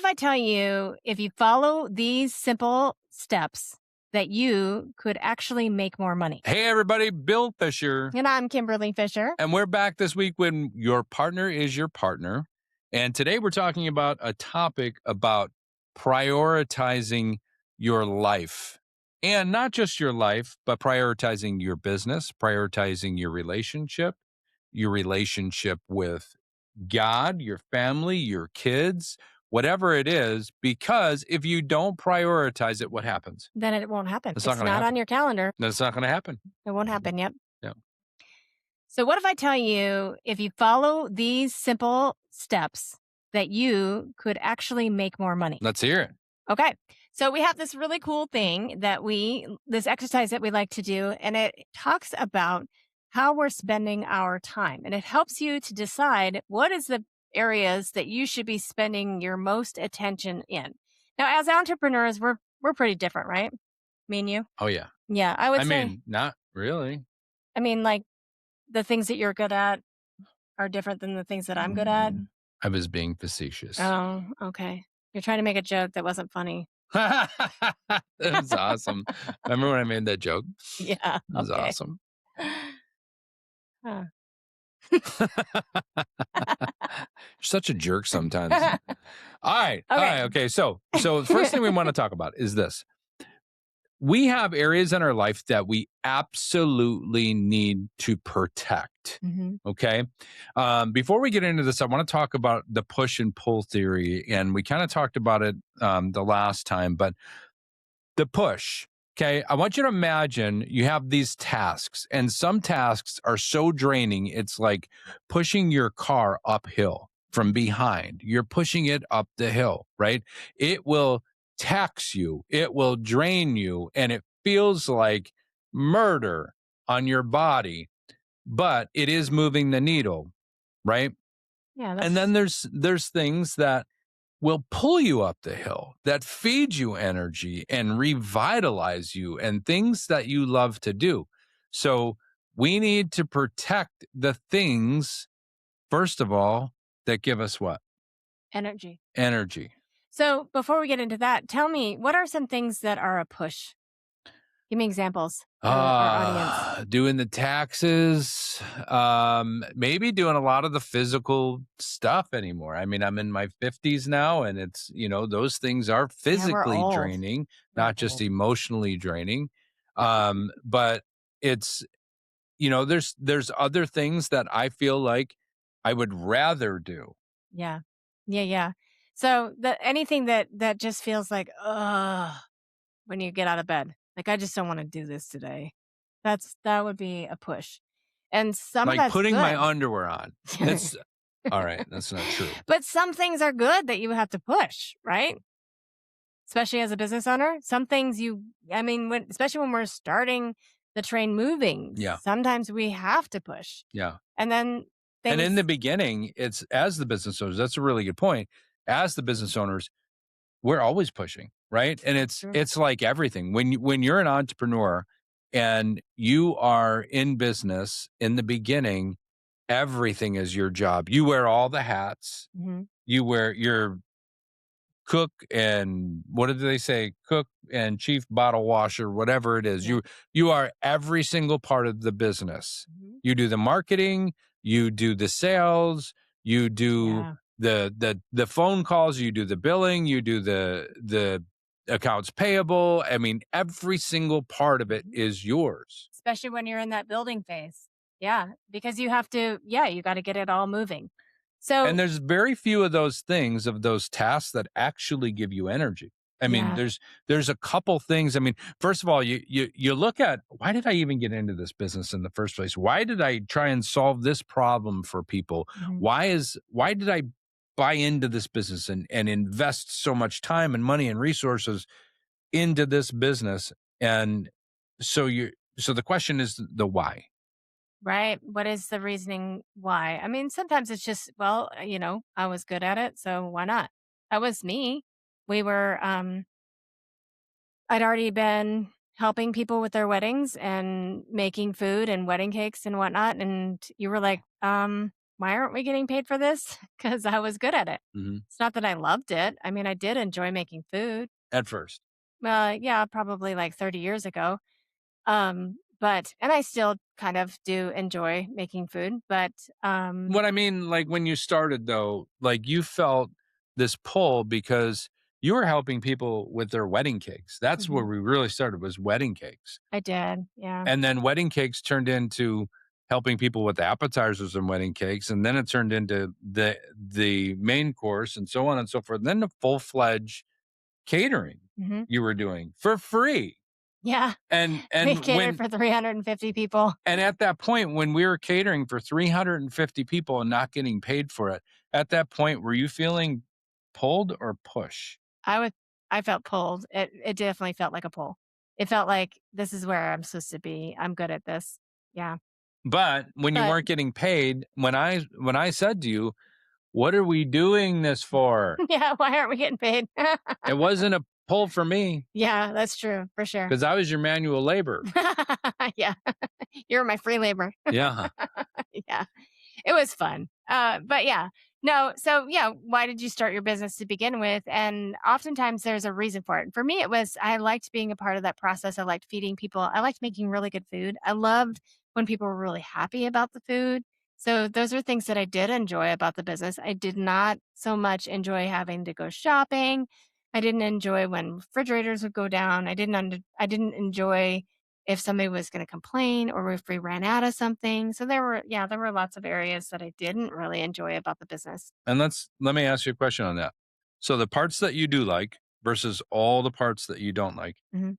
I tell you, if you follow these simple steps, that you could actually make more money? Hey, everybody, Bill Fischer. And I'm Kimberly Fischer. And we're back this week when your partner is your partner. And today we're talking about a topic about prioritizing your life. And not just your life, but prioritizing your business, prioritizing your relationship with God, your family, your kids, whatever it is, because if you don't prioritize it, what happens? Then it won't happen. It's It's not gonna not on happen. your calendar. Then it's not going to happen. It won't happen. Yep. Yeah. So what if I tell you, if you follow these simple steps, that you could actually make more money? Let's hear it. Okay. So we have this really cool thing this exercise that we like to do, and it talks about how we're spending our time. And it helps you to decide what is the areas that you should be spending your most attention in. Now, as entrepreneurs, we're pretty different, right? Me and you? Oh, yeah. Yeah, I would say. mean, not really. I mean, like the things that you're good at are different than the things that I'm good at. I was being facetious. Oh, okay. You're trying to make a joke that wasn't funny. That was awesome. Remember when I made that joke? Yeah. It was okay. awesome. Huh. You're such a jerk sometimes. All right. Okay. Okay. So the first thing we want to talk about is this. We have areas in our life that we absolutely need to protect. Mhm. Okay. Before we get into this, I want to talk about the push and pull theory. And we kind of talked about it the last time, but the push. Okay. I want you to imagine you have these tasks, and some tasks are so draining. It's like pushing your car uphill from behind. You're pushing it up the hill, right? It will tax you, it will drain you, and it feels like murder on your body, but it is moving the needle, right? Yeah. And then there's things that will pull you up the hill, that feed you energy and revitalize you, and things that you love to do. So we need to protect the things, first of all, that give us what? Energy. Energy. So before we get into that, tell me, what are some things that are a push? Give me examples for our audience. Doing the taxes, maybe doing a lot of the physical stuff anymore. I mean, I'm in my 50s now, and it's, those things are physically old. draining, We're not just old. emotionally draining. But it's, there's other things that I feel like I would rather do. Yeah. Yeah. So anything that just feels like, ugh, when you get out of bed, like, I just don't want to do this today. That would be a push. And some of Like that's putting good. my underwear on. That's all right. That's not true. But some things are good that you have to push, right? Especially as a business owner, some things especially when we're starting the train moving, Yeah. sometimes we have to push. Yeah. And then And in the beginning, it's as the business owners, that's a really good point. As the business owners, we're always pushing, right? And it's like everything. When you're an entrepreneur and you are in business in the beginning, everything is your job. You wear all the hats. Mm-hmm. You wear your cook and what did they say? Cook and chief bottle washer, whatever it is. Yeah. You are every single part of the business. Mm-hmm. You do the marketing, you do the sales, you do the phone calls, you do the billing, you do the accounts payable. I mean, every single part of it is yours. Especially when you're in that building phase. Yeah, because you have to, you got to get it all moving. So, And there's very few of those things, of those tasks, that actually give you energy. I mean, there's a couple things. I mean, first of all, you look at, why did I even get into this business in the first place? Why did I try and solve this problem for people? Mhm. Why did I buy into this business and invest so much time and money and resources into this business? And so the question is the why. right. What is the reasoning why? I mean, sometimes it's just, well, I was good at it, so why not? That was me. We were, I'd already been helping people with their weddings and making food and wedding cakes and whatnot. And you were like, why aren't we getting paid for this? Because I was good at it. Mhm. It's not that I loved it. I mean, I did enjoy making food. At first. Yeah, probably like 30 years ago. But and I still kind of do enjoy making food, but What I mean, like, when you started, though, like, you felt this pull because you were helping people with their wedding cakes. That's where mhm, we really started, was wedding cakes. I did. Yeah. And then wedding cakes turned into helping people with appetizers and wedding cakes, and then it turned into the main course and so on and so forth. Then the full-fledged catering Hmm. you were doing for free. Yeah. And We and catered when for 350 people. and at that point, when we were catering for 350 people and not getting paid for it, at that point, were you feeling pulled or push? I would I felt pulled. It definitely felt like a pull. It felt like this is where I'm supposed to be. I'm good at this. Yeah. But when you But weren't getting paid, when I said to you, "What are we doing this for?" yeah, why aren't we getting paid? It wasn't a pull for me Yeah, that's true for sure. because I was your manual labor. Yeah. You're my free labor. Yeah. Yeah. It was fun. But yeah, no. So yeah, why did you start your business to begin with? And oftentimes there's a reason for it. For me, it was I liked being a part of that process. I liked feeding people. I liked making really good food. I loved when people were really happy about the food. So those are things that I did enjoy about the business. I did not so much enjoy having to go shopping. I didn't enjoy when refrigerators would go down. I didn't enjoy if somebody was going to complain or if we ran out of something. So there were lots of areas that I didn't really enjoy about the business. And let me ask you a question on that. So the parts that you do like versus all the parts that you don't like, Mhm.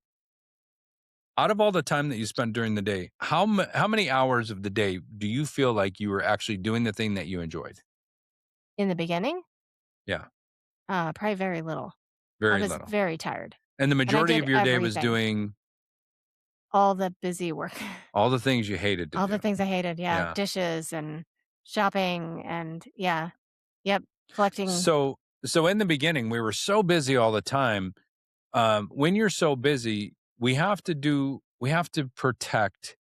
out of all the time that you spend during the day, how many hours of the day do you feel like you were actually doing the thing that you enjoyed? In the beginning, Yeah, probably very little. I very was little. very tired And the and I majority did of your day was everything, doing all the busy work, all the things you hated to all the do. things I hated. Yeah. Yeah. Dishes and shopping and yeah. Yep. Collecting. So in the beginning, we were so busy all the time. When you're so busy, we have to protect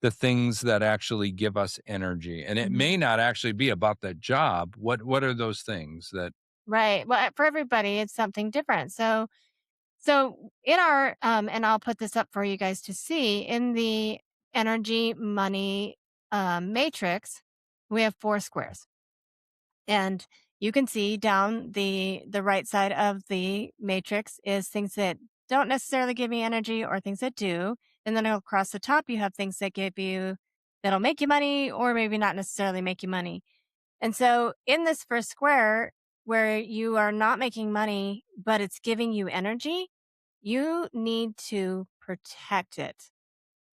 the things that actually give us energy. And it Mhm. may not actually be about that job. What are those things that Right. Well, for everybody, it's something different. So in our and I'll put this up for you guys to see in the energy money matrix, we have four squares. And you can see down the right side of the matrix is things that don't necessarily give me energy or things that do. And then across the top you have things that give you that'll make you money or maybe not necessarily make you money. And so in this first square where you are not making money but it's giving you energy, you need to protect it.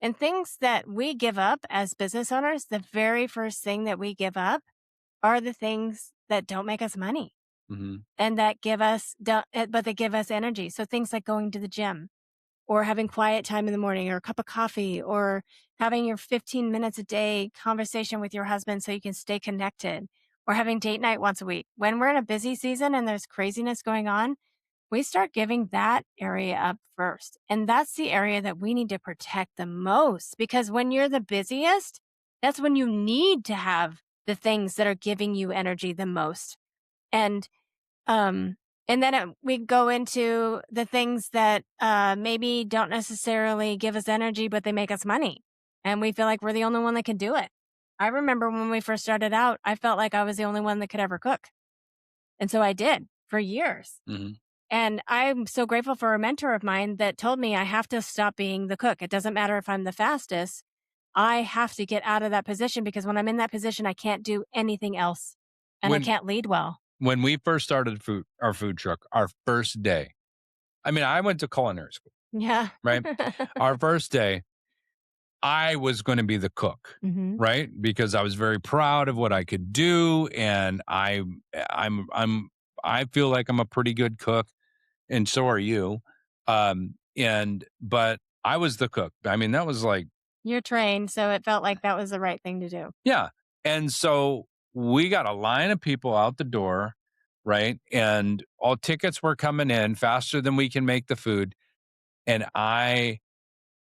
And things that we give up as business owners, the very first thing that we give up are the things that don't make us money Mhm. and that give us, but they give us energy. So things like going to the gym or having quiet time in the morning or a cup of coffee or having your 15 minutes a day conversation with your husband so you can stay connected or having date night once a week. When we're in a busy season and there's craziness going on, we start giving that area up first. And that's the area that we need to protect the most because when you're the busiest, that's when you need to have the things that are giving you energy the most. And um and then we go into the things that maybe don't necessarily give us energy but they make us money. And we feel like we're the only one that can do it. I remember when we first started out, I felt like I was the only one that could ever cook. And so I did for years. Mhm. And I'm so grateful for a mentor of mine that told me I have to stop being the cook. It doesn't matter if I'm the fastest. I have to get out of that position because when I'm in that position, I can't do anything else and I When can't lead well. when we first started our food truck, our first day. I mean, I went to culinary school, Yeah. right? Our first day, I was going to be the cook, Hmm. right? Because I was very proud of what I could do, and I feel like I'm a pretty good cook, and so are you. But I was the cook. I mean, that was like, You're trained. So it felt like that was the right thing to do. yeah. And so we got a line of people out the door, right? And all tickets were coming in faster than we can make the food, and I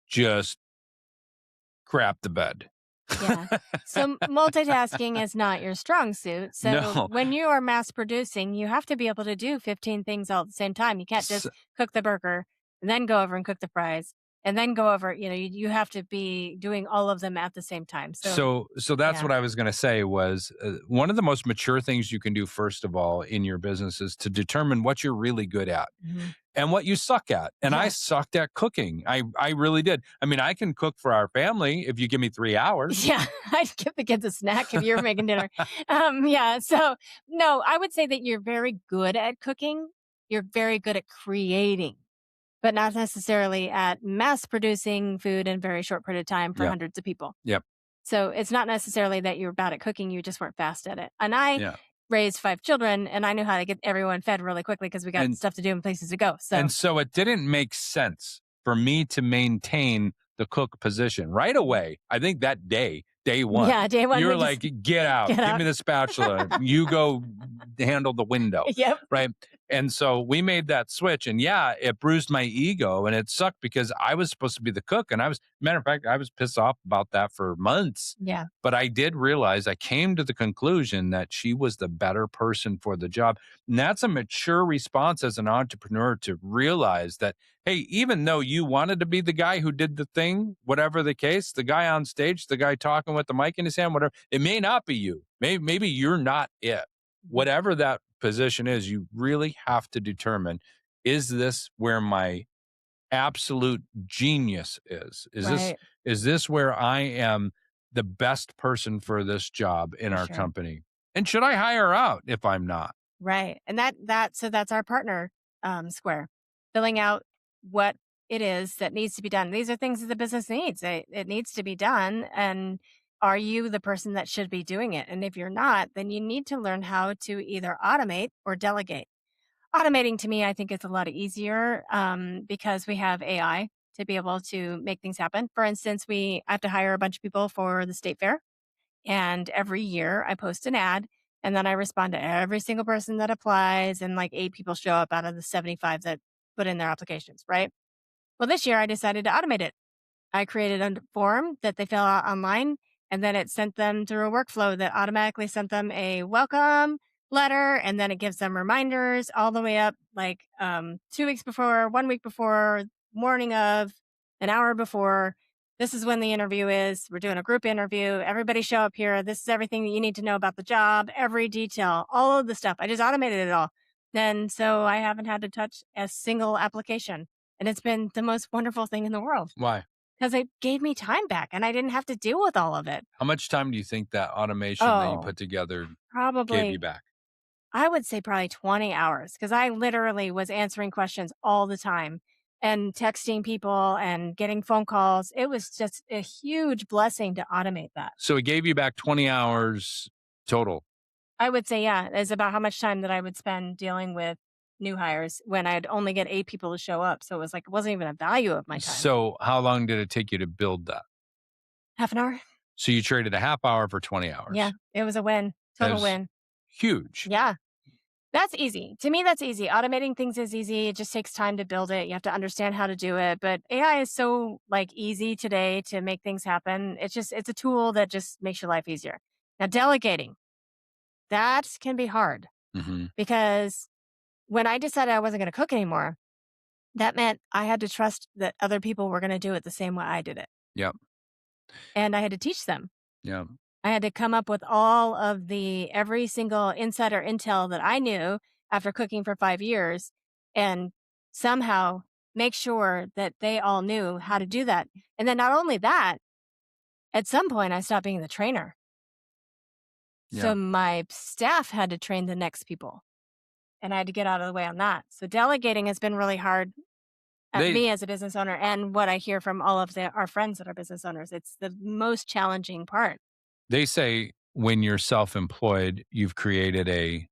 just crapped the bed. Yeah. So multitasking is not your strong suit. So No. when you are mass producing, you have to be able to do 15 things all at the same time. You can't S- just cook the burger and then go over and cook the fries and then go over, you have to be doing all of them at the same time. So, So that's yeah. what I was going to say was one of the most mature things you can do first of all in your business is to determine what you're really good at Mhm. and what you suck at. And I Yes. sucked at cooking. I really did. I mean, I can cook for our family if you give me 3 hours. Yeah, I'd give the kids a snack if you're making dinner. Yeah, so no, I would say that you're very good at cooking. You're very good at creating, but not necessarily at mass producing food in a very short period of time for Yep. hundreds of people. Yep. So it's not necessarily that you're bad at cooking, you just weren't fast at it. And I Yeah. raised 5 children and I knew how to get everyone fed really quickly because we got And stuff to do and places to go. So And so it didn't make sense for me to maintain the cook position right away. I think that day one, yeah, day one you we were just like, get out, get give out. me the spatula, you go handle the window. Yep. Right. And so we made that switch. And yeah, it bruised my ego and it sucked because I was supposed to be the cook. And matter of fact, I was pissed off about that for months. Yeah. But I did realize I came to the conclusion that she was the better person for the job. And that's a mature response as an entrepreneur to realize that, hey, even though you wanted to be the guy who did the thing, whatever the case, the guy on stage, the guy talking with the mic in his hand, whatever, it may not be you. Maybe you're not it. Mhm. Whatever that position is, you really have to determine, is this where my absolute genius is? Right. Is this where I am the best person for this job in For our sure. company? And should I hire out if I'm not? Right. And so that's our partner square. Filling out what it is that needs to be done. These are things that the business needs. It needs to be done. And are you the person that should be doing it? And if you're not, then you need to learn how to either automate or delegate. Automating to me, I think it's a lot easier because we have AI to be able to make things happen. For instance, I have to hire a bunch of people for the state fair and every year I post an ad and then I respond to every single person that applies and like 8 people show up out of the 75 that put in their applications, right? Well, this year I decided to automate it. I created a form that they fill out online, and then it sent them through a workflow that automatically sent them a welcome letter, and then it gives them reminders all the way up, like 2 weeks before, 1 week before, morning of, an hour before. This is when the interview is. We're doing a group interview. Everybody show up here. This is everything that you need to know about the job, every detail, all of the stuff. I just automated it all. Then so I haven't had to touch a single application. And it's been the most wonderful thing in the world. Why? 'Cause it gave me time back, and I didn't have to deal with all of it. How much time do you think that automation that you Oh, put together gave you probably back? I would say probably 20 hours because I literally was answering questions all the time and texting people and getting phone calls. It was just a huge blessing to automate that. So it gave you back 20 hours total. I would say, yeah, is about how much time that I would spend dealing with new hires when I'd only get 8 people to show up. So it was like it wasn't even a value of my time. So how long did it take you to build that? Half an hour? So you traded a half hour for 20 Yeah, hours. it was a win. That Total was win. huge. Yeah. That's easy. To me, that's easy. Automating things is easy. It just takes time to build it. You have to understand how to do it. But AI is so like easy today to make things happen. It's a tool that just makes your life easier. Now, delegating, that can be hard Hmm. because when I decided I wasn't going to cook anymore, that meant I had to trust that other people were going to do it the same way I did it. Yep. And I had to teach them. Yep. I had to come up with all of every single insider intel that I knew after cooking for 5 years and somehow make sure that they all knew how to do that. And then not only that, at some point I stopped being the trainer. So Yeah. my staff had to train the next people and I had to get out of the way on that. So delegating has been really hard at They me as a business owner and what I hear from all of our friends that are business owners. It's the most challenging part. they say when you're self-employed, you've created a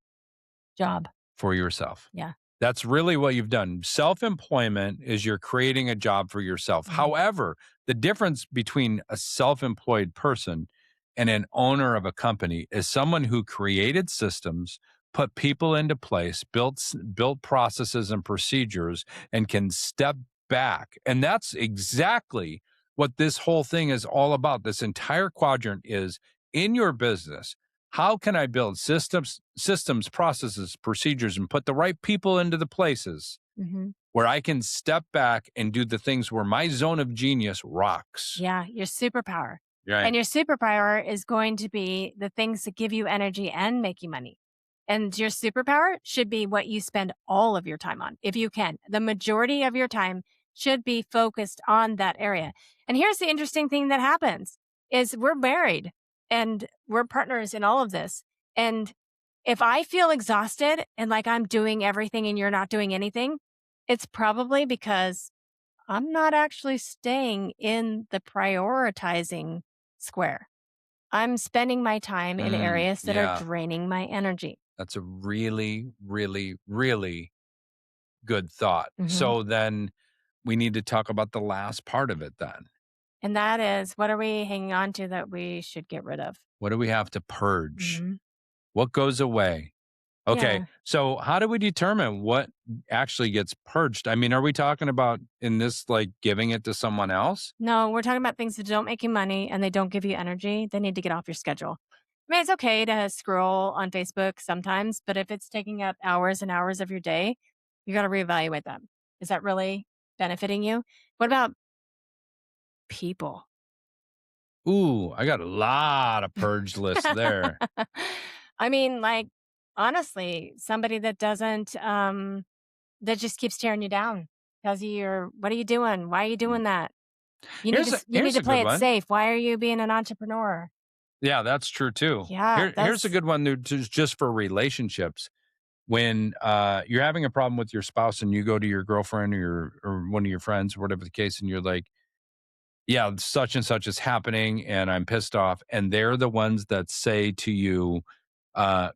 Job. for yourself. Yeah. That's really what you've done. Self-employment is you're creating a job for yourself. Mhm. However, the difference between a self-employed person and an owner of a company is someone who created systems, put people into place, built processes and procedures, and can step back. And that's exactly what this whole thing is all about. This entire quadrant is in your business. How can I build systems, processes, procedures, and put the right people into the places Mhm. where I can step back and do the things where my zone of genius rocks. Yeah, your superpower. Right. And your superpower is going to be the things that give you energy and make you money. And your superpower should be what you spend all of your time on, if you can. The majority of your time should be focused on that area. And here's the interesting thing that happens is we're married and we're partners in all of this. And if I feel exhausted and like I'm doing everything and you're not doing anything, it's probably because I'm not actually staying in the prioritizing square. I'm spending my time in areas that are Yeah. draining my energy. That's a really, really, really good thought. Mhm. So then we need to talk about the last part of it then. And that is, what are we hanging on to that we should get rid of? What do we have to purge? Mhm. What goes away? Okay. Yeah. So how do we determine what actually gets purged? I mean, are we talking about in this like giving it to someone else? No, we're talking about things that don't make you money and they don't give you energy. They need to get off your schedule. I mean, it's okay to scroll on Facebook sometimes, but if it's taking up hours and hours of your day, you got to reevaluate them. Is that really benefiting you? What about people? Ooh, I got a lot of purge lists there. I mean, like, honestly, somebody that doesn't, that just keeps tearing you down. Tells you you're, what are you doing? Why are you Mm. doing that? You need Here's to a good play it one. safe. Why are you being an entrepreneur? Yeah, that's true too. Yeah, Here's a that's good one that just for relationships. When you're having a problem with your spouse and you go to your girlfriend or one of your friends, whatever the case, and you're like, yeah, such and such is happening and I'm pissed off. And they're the ones that say to you,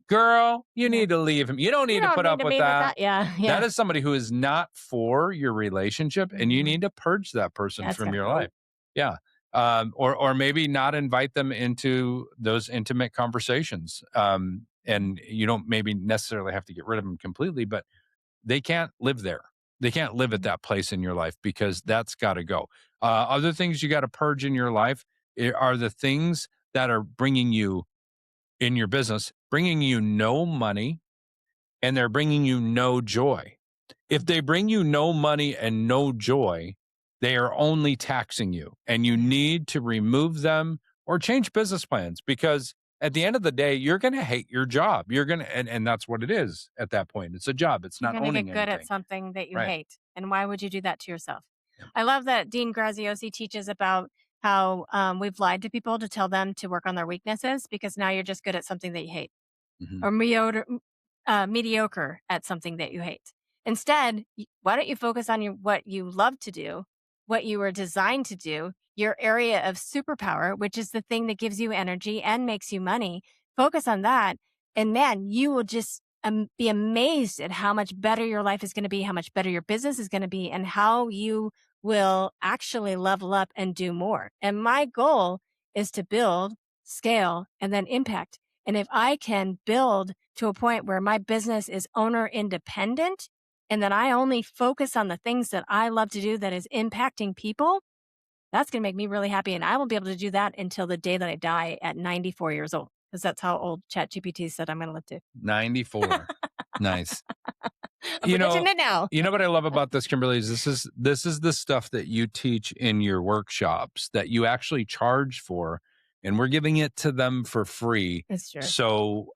girl, you yeah. need to leave him. You don't You need to don't put need up to with be with that. that. Yeah, That yeah. is somebody who is not for your relationship and you Mhm. need to purge that person That's from gotta your go. life. Yeah. Or maybe not invite them into those intimate conversations. And you don't maybe necessarily have to get rid of them completely, but they can't live there. They can't live at Mhm. that place in your life because that's got to go. Other things you got to purge in your life are the things that are bringing you in your business, bringing you no money, and they're bringing you no joy. If they bring you no money and no joy, they are only taxing you, and you Yeah. need to remove them or change business plans because at the end of the day, you're going to hate your job. You're going to, and that's what it is at that point. It's a job. It's You're not gonna owning get good at anything. something that you Right. hate. And why would you do that to yourself? Yep. I love that Dean Graziosi teaches about how we've lied to people to tell them to work on their weaknesses because now you're just good at something that you hate. Mhm. Or mediocre at something that you hate. Instead, why don't you focus on what you love to do, what you were designed to do, your area of superpower, which is the thing that gives you energy and makes you money. Focus on that, and man, you will just be amazed at how much better your life is going to be, how much better your business is going to be, and how you will actually level up and do more. And my goal is to build, scale, and then impact. And if I can build to a point where my business is owner independent and that I only focus on the things that I love to do that is impacting people, that's going to make me really happy. And I will be able to do that until the day that I die at 94 years old, because that's how old ChatGPT said I'm going to live to. 94. Nice. I'm You predicting know, it now. you know what I love about this, Kimberly, is this is the stuff that you teach in your workshops that you actually charge for, and we're giving it to them for free. It's true. So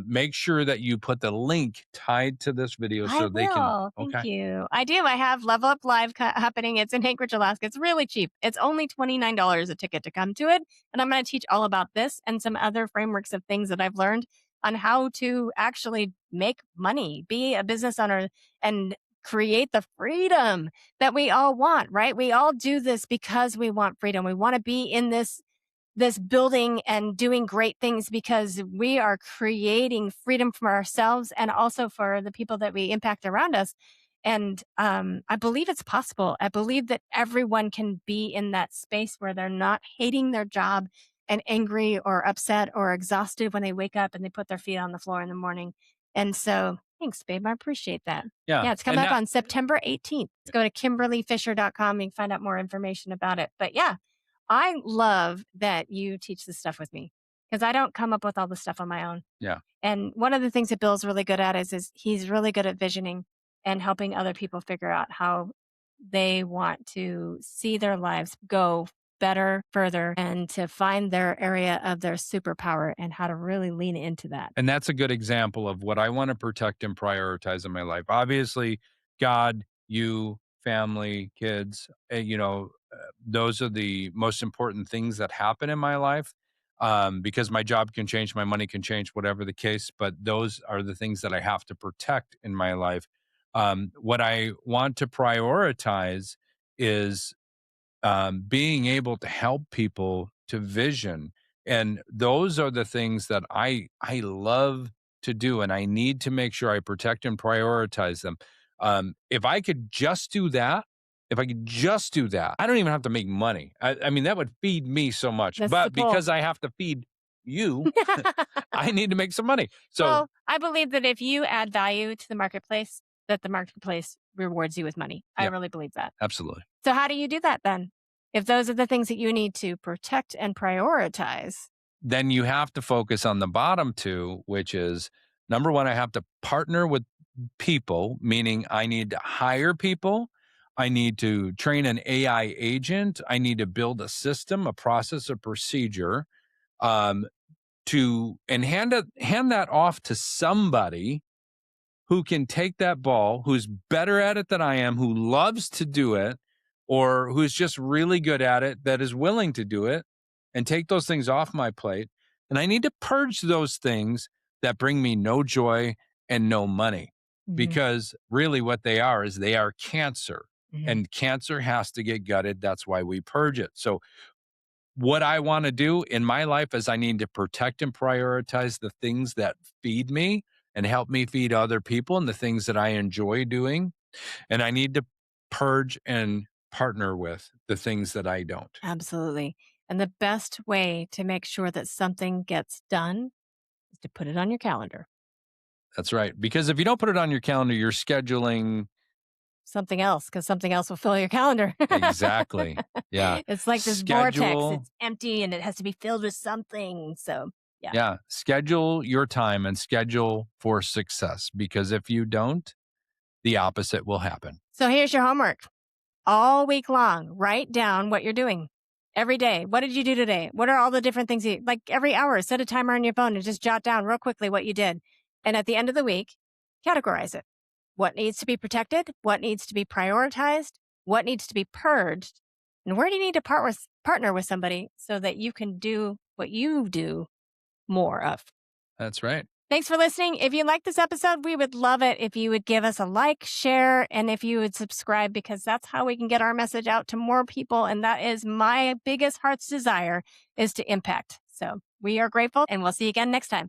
make sure that you put the link tied to this video I so they can. will. Thank Okay. you. I do. I have Level Up Live happening. It's in Anchorage, Alaska. It's really cheap. It's only $29 a ticket to come to it. And I'm going to teach all about this and some other frameworks of things that I've learned on how to actually make money, be a business owner, and create the freedom that we all want, right? We all do this because we want freedom. We want to be in this building and doing great things because we are creating freedom for ourselves and also for the people that we impact around us. And I believe it's possible. I believe that everyone can be in that space where they're not hating their job and angry or upset or exhausted when they wake up and they put their feet on the floor in the morning. And so thanks, babe. I appreciate that. Yeah. Yeah, it's coming And up now, on September 18th. Let's go to kimberlyfisher.com and find out more information about it. But yeah, I love that you teach this stuff with me because I don't come up with all the stuff on my own. Yeah. And one of the things that Bill's really good at is he's really good at visioning and helping other people figure out how they want to see their lives go better, further, and to find their area of their superpower and how to really lean into that. And that's a good example of what I want to protect and prioritize in my life. Obviously, God, you, family, kids, those are the most important things that happen in my life, because my job can change, my money can change, whatever the case. But those are the things that I have to protect in my life. What I want to prioritize is being able to help people to vision, and those are the things that I love to do, and I need to make sure I protect and prioritize them. If I could just do that, if I could just do that, I don't even have to make money. I mean, that would feed me so much. That's the But goal. because I have to feed you, I need to make some money. So Well, I believe that if you add value to the marketplace, that the marketplace rewards you with money. I yeah, really believe that. absolutely. So how do you do that then? If those are the things that you need to protect and prioritize. Then you have to focus on the bottom two, which is number one, I have to partner with people, meaning I need to hire people. I need to train an AI agent. I need to build a system, a process, a procedure, um, and hand that off to somebody who can take that ball, who's better at it than I am, who loves to do it, or who's just really good at it, that is willing to do it, and take those things off my plate. And I need to purge those things that bring me no joy and no money, Mhm, because really what they are is they are cancer, mhm. and cancer has to get gutted. That's why we purge it. So what I want to do in my life is I need to protect and prioritize the things that feed me and help me feed other people, and the things that I enjoy doing. And I need to purge and partner with the things that I don't. Absolutely. And the best way to make sure that something gets done is to put it on your calendar. That's right. Because if you don't put it on your calendar, you're scheduling. Something else, because something else will fill your calendar. Exactly. Yeah. It's like this vortex. Schedule. It's empty and it has to be filled with something. So, yeah. Yeah. Schedule your time and schedule for success, because if you don't, the opposite will happen. So, here's your homework. All week long, write down what you're doing every day. What did you do today? What are all the different things you like every hour? Set a timer on your phone and just jot down real quickly what you did. And at the end of the week, categorize it. What needs to be protected? What needs to be prioritized? What needs to be purged? And where do you need to partner with somebody so that you can do what you do more of? That's right. Thanks for listening. If you like this episode, we would love it if you would give us a like, share, and if you would subscribe, because that's how we can get our message out to more people. And that is my biggest heart's desire, is to impact. So we are grateful, and we'll see you again next time.